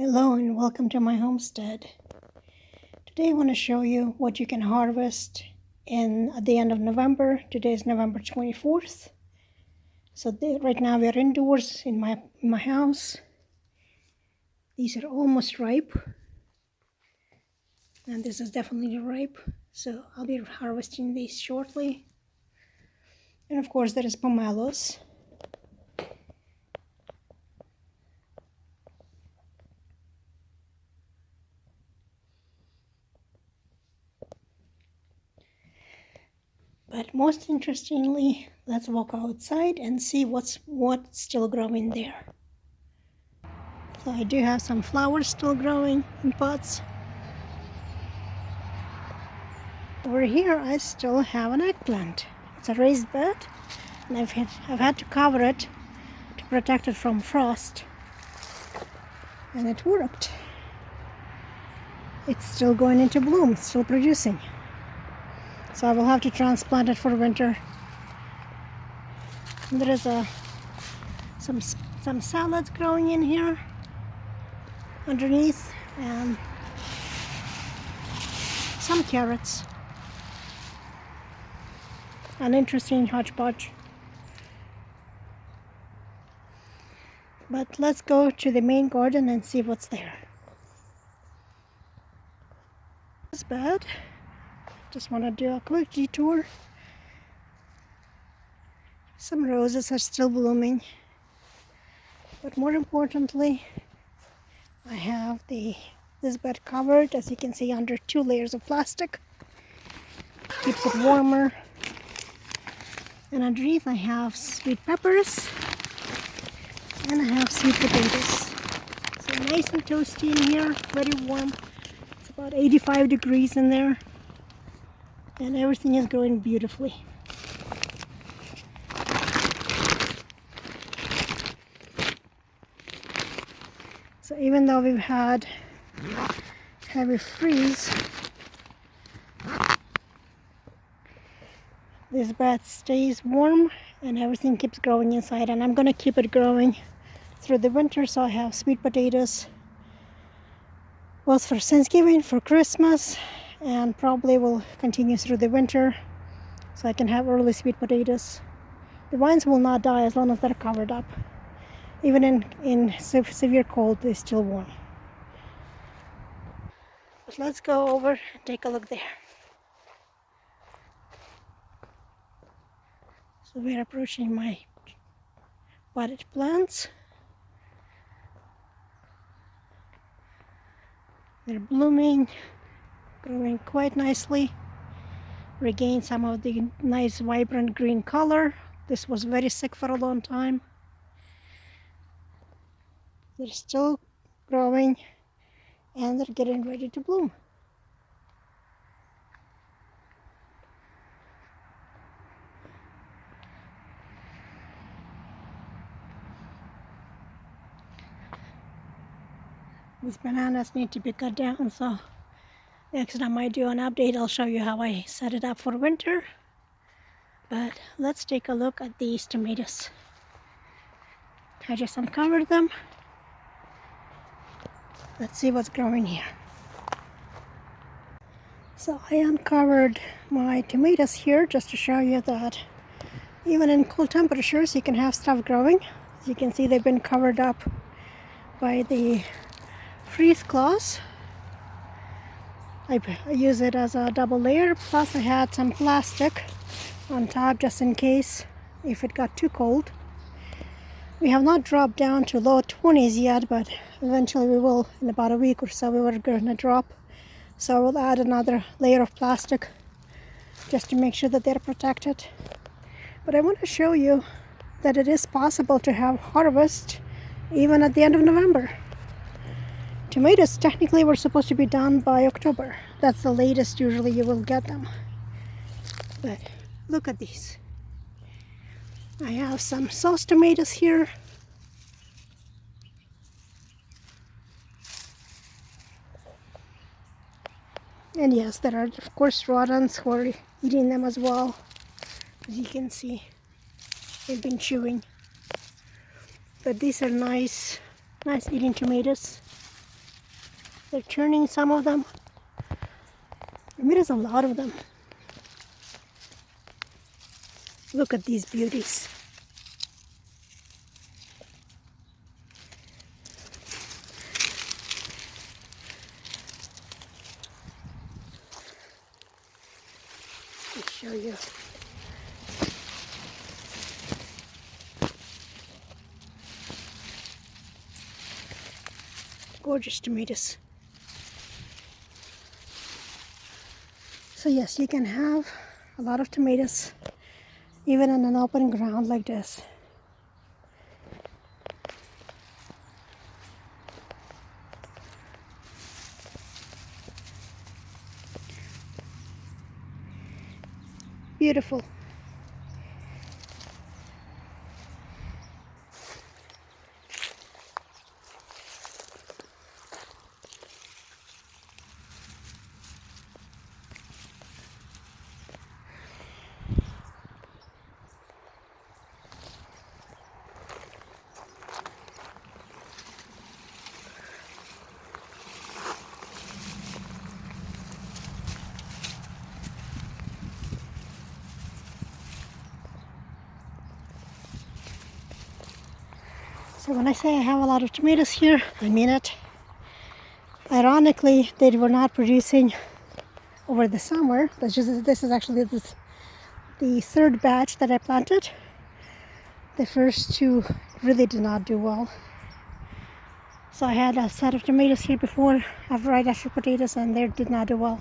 Hello and welcome to my homestead. Today I want to show you what you can harvest at the end of November. Today is November 24th. So right now we are indoors in my house. These are almost ripe. And this is definitely ripe. So I'll be harvesting these shortly. And of course there is pomelos. But most interestingly, let's walk outside and see what's still growing there. So I do have some flowers still growing in pots. Over here I still have an eggplant. It's a raised bed and I've had to cover it to protect it from frost. And it worked. It's still going into bloom, it's still producing. So I will have to transplant it for winter. And there is some salads growing in here underneath and some carrots. An interesting hodgepodge. But let's go to the main garden and see what's there. This bed. Just want to do a quick detour. Some roses are still blooming. But more importantly, I have this bed covered, as you can see, under 2 layers of plastic. Keeps it warmer. And underneath I have sweet peppers. And I have sweet potatoes. So nice and toasty in here, very warm. It's about 85 degrees in there. And everything is growing beautifully. So even though we've had heavy freeze, this bed stays warm and everything keeps growing inside, and I'm going to keep it growing through the winter. So I have sweet potatoes both for Thanksgiving, for Christmas, and probably will continue through the winter so I can have early sweet potatoes. The vines will not die as long as they're covered up. Even in severe cold, they're still warm. But let's go over and take a look there. So we're approaching my potted plants. They're blooming, growing quite nicely. Regained some of the nice vibrant green color. This was very sick for a long time. They're still growing and they're getting ready to bloom. These bananas need to be cut down, so next time I do an update, I'll show you how I set it up for winter. But let's take a look at these tomatoes. I just uncovered them. Let's see what's growing here. So I uncovered my tomatoes here just to show you that even in cold temperatures you can have stuff growing. As you can see, they've been covered up by the freeze cloths. I use it as a double layer, plus I had some plastic on top just in case if it got too cold. We have not dropped down to low 20s yet, but eventually we will. In about a week or so we were going to drop. So I will add another layer of plastic just to make sure that they're protected. But I want to show you that it is possible to have harvest even at the end of November. Tomatoes technically were supposed to be done by October. That's the latest usually you will get them. But look at these. I have some sauce tomatoes here. And yes, there are of course rodents who are eating them as well. As you can see, they've been chewing. But these are nice eating tomatoes. They're turning some of them. I mean, there's a lot of them. Look at these beauties. Let me show you. Gorgeous tomatoes. So yes, you can have a lot of tomatoes even on an open ground like this. Beautiful. So when I say I have a lot of tomatoes here, I mean it. Ironically, they were not producing over the summer. This is actually the third batch that I planted. The first two really did not do well. So I had a set of tomatoes here before, right after potatoes, and they did not do well.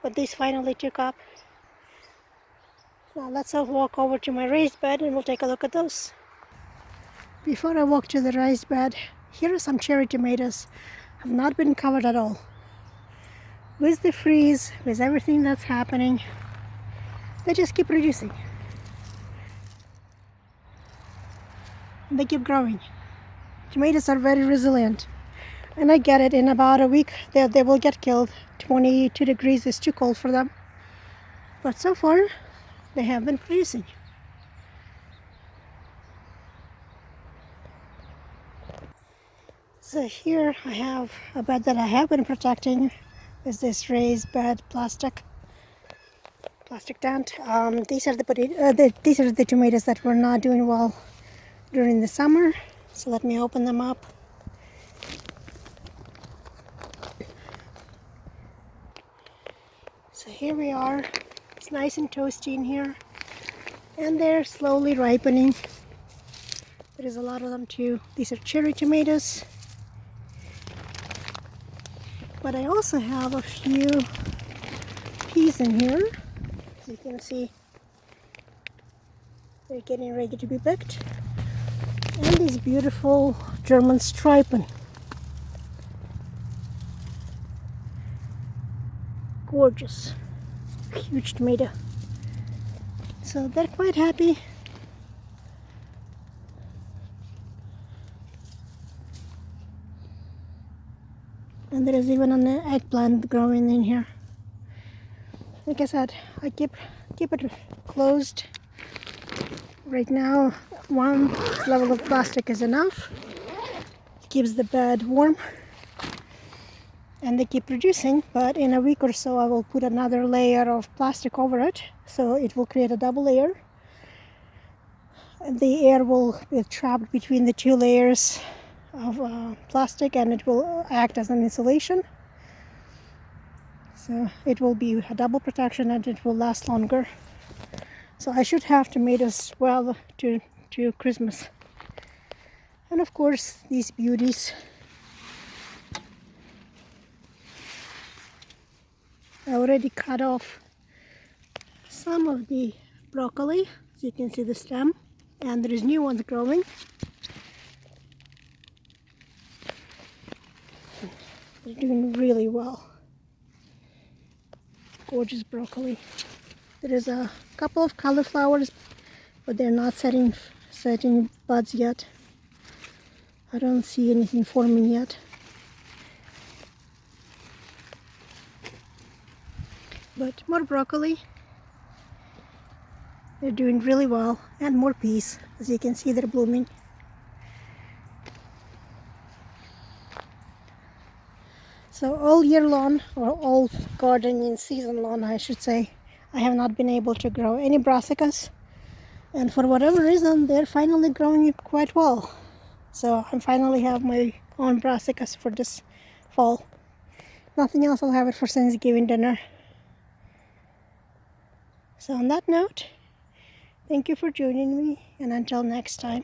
But these finally took up. Now let's walk over to my raised bed and we'll take a look at those. Before I walk to the raised bed, here are some cherry tomatoes. Have not been covered at all. With the freeze, with everything that's happening, they just keep producing. And they keep growing. Tomatoes are very resilient. And I get it, in about a week they will get killed. 22 degrees is too cold for them. But so far, they have been producing. So here I have a bed that I have been protecting with this raised bed plastic tent. These are the tomatoes that were not doing well during the summer. So let me open them up. So here we are. It's nice and toasty in here, and they're slowly ripening. There is a lot of them too. These are cherry tomatoes. But I also have a few peas in here. As you can see, they're getting ready to be picked. And these beautiful German stripen. Gorgeous. Huge tomato. So they're quite happy. And there is even an eggplant growing in here. Like I said, I keep it closed. Right now, one level of plastic is enough. It keeps the bed warm. And they keep producing, but in a week or so I will put another layer of plastic over it, so it will create a double layer. And the air will be trapped between the two layers of plastic, and it will act as an insulation. So it will be a double protection and it will last longer. So I should have tomatoes well to Christmas. And of course, these beauties. I already cut off some of the broccoli, so you can see the stem, and there is new ones growing. They're doing really well. Gorgeous broccoli. There is a couple of cauliflowers, but they're not setting buds yet. I don't see anything forming yet. But more broccoli. They're doing really well, and more peas. As you can see, they're blooming. So all year long, or all gardening season long I should say, I have not been able to grow any brassicas, and for whatever reason they're finally growing quite well. So I finally have my own brassicas for this fall. Nothing else, I'll have it for Thanksgiving dinner. So on that note, thank you for joining me, and until next time.